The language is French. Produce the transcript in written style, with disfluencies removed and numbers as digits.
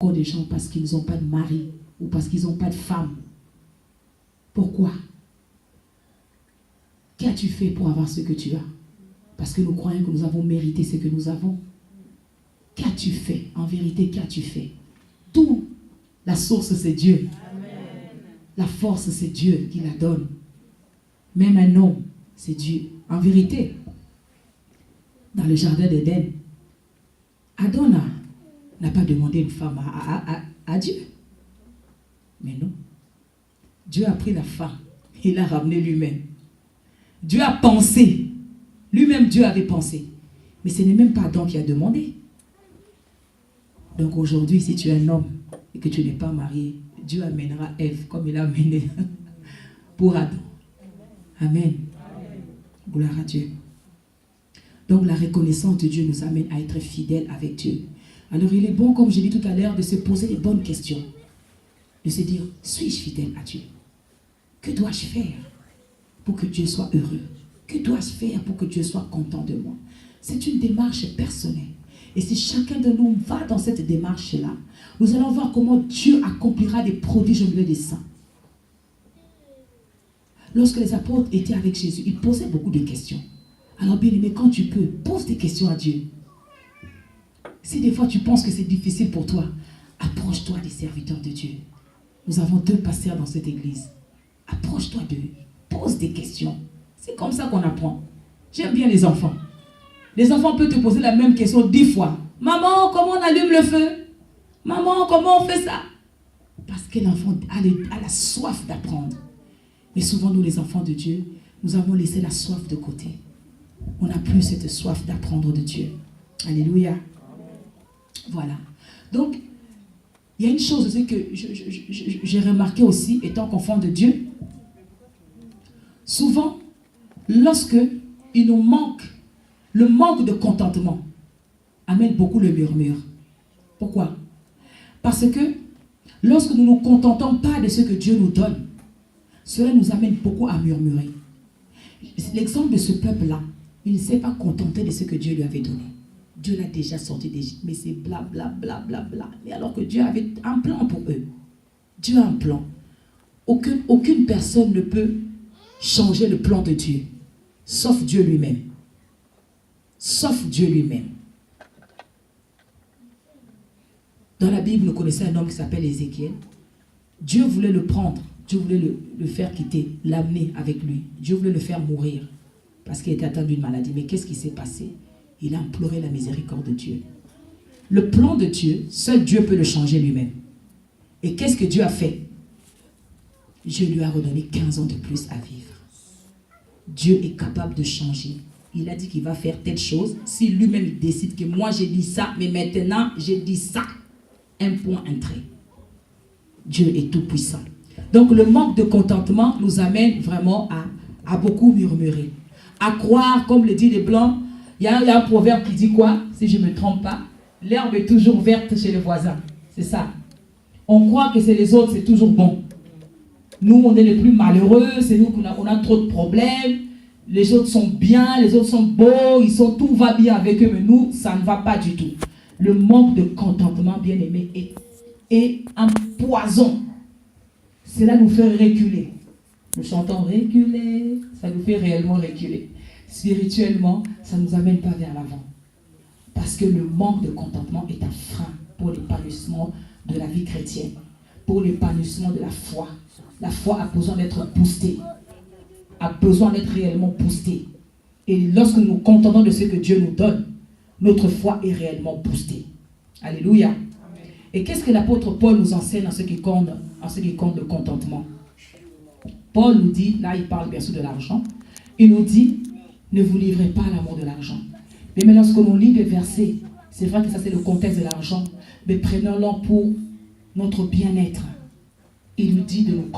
encore des gens parce qu'ils n'ont pas de mari ou parce qu'ils n'ont pas de femme. Pourquoi? Qu'as-tu fait pour avoir ce que tu as? Parce que nous croyons que nous avons mérité ce que nous avons. Qu'as-tu fait? En vérité, qu'as-tu fait? Tout, la source, c'est Dieu. Amen. La force, c'est Dieu qui la donne. Même un homme, c'est Dieu. En vérité, dans le jardin d'Éden, Adam n'a pas demandé une femme à Dieu. Mais non. Dieu a pris la femme et l'a ramenée lui-même. Dieu a pensé. Lui-même, Dieu avait pensé. Mais ce n'est même pas Adam qui a demandé. Donc aujourd'hui, si tu es un homme et que tu n'es pas marié, Dieu amènera Ève comme il a amené pour Adam. Amen. Gloire à Dieu. Donc la reconnaissance de Dieu nous amène à être fidèles avec Dieu. Alors il est bon, comme j'ai dit tout à l'heure, de se poser les bonnes questions. De se dire, suis-je fidèle à Dieu? Que dois-je faire pour que Dieu soit heureux? Que dois-je faire pour que Dieu soit content de moi? C'est une démarche personnelle. Et si chacun de nous va dans cette démarche-là, nous allons voir comment Dieu accomplira des prodiges au milieu des saints. Lorsque les apôtres étaient avec Jésus, ils posaient beaucoup de questions. Alors bien aimé, quand tu peux, pose des questions à Dieu. Si des fois tu penses que c'est difficile pour toi, approche-toi des serviteurs de Dieu. Nous avons 2 pasteurs dans cette église. Approche-toi d'eux, pose des questions. C'est comme ça qu'on apprend. J'aime bien les enfants. Les enfants peuvent te poser la même question 10 fois. Maman, comment on allume le feu? Maman, comment on fait ça? Parce que l'enfant a la soif d'apprendre. Mais souvent, nous, les enfants de Dieu, nous avons laissé la soif de côté. On n'a plus cette soif d'apprendre de Dieu. Alléluia. Voilà. Donc, il y a une chose aussi que j'ai remarqué aussi, étant qu'enfant de Dieu. Souvent, lorsque il nous manque, le manque de contentement amène beaucoup le murmure. Pourquoi? Parce que lorsque nous ne nous contentons pas de ce que Dieu nous donne, cela nous amène beaucoup à murmurer. L'exemple de ce peuple-là, il ne s'est pas contenté de ce que Dieu lui avait donné. Dieu l'a déjà sorti d'Égypte, mais c'est bla bla bla bla bla. Mais alors que Dieu avait un plan pour eux. Dieu a un plan. Aucune personne ne peut changer le plan de Dieu, sauf Dieu lui-même. Sauf Dieu lui-même. Dans la Bible, nous connaissons un homme qui s'appelle Ézéchiel. Dieu voulait le prendre. Dieu voulait le faire quitter, l'amener avec lui. Dieu voulait le faire mourir parce qu'il était atteint d'une maladie. Mais qu'est-ce qui s'est passé? Il a imploré la miséricorde de Dieu. Le plan de Dieu, seul Dieu peut le changer lui-même. Et qu'est-ce que Dieu a fait? Dieu lui a redonné 15 ans de plus à vivre. Dieu est capable de changer. Il a dit qu'il va faire telle chose. Si lui-même décide que moi j'ai dit ça, mais maintenant j'ai dit ça. Un point, un trait. Dieu est tout puissant. Donc le manque de contentement nous amène vraiment à beaucoup murmurer. À croire, comme le dit les Blancs, il y a un proverbe qui dit quoi? Si je ne me trompe pas, l'herbe est toujours verte chez le voisin. C'est ça. On croit que c'est les autres, c'est toujours bon. Nous, on est les plus malheureux, c'est nous qu'on a trop de problèmes. Les autres sont bien, les autres sont beaux, tout va bien avec eux, mais nous, ça ne va pas du tout. Le manque de contentement, bien aimé, est un poison. Cela nous fait reculer. Nous chantons reculer, ça nous fait réellement reculer. Spirituellement, ça ne nous amène pas vers l'avant. Parce que le manque de contentement est un frein pour l'épanouissement de la vie chrétienne, pour l'épanouissement de la foi. La foi a besoin d'être boostée, a besoin d'être réellement boostée. Et lorsque nous nous contentons de ce que Dieu nous donne, notre foi est réellement boostée. Alléluia. Amen. Et qu'est-ce que l'apôtre Paul nous enseigne en ce qui compte le contentement? Paul nous dit, là il parle bien sûr de l'argent, il nous dit, ne vous livrez pas à l'amour de l'argent. Mais lorsque l'on lit les versets, c'est vrai que ça c'est le contexte de l'argent, mais prenons-le pour notre bien-être. Il nous dit de nous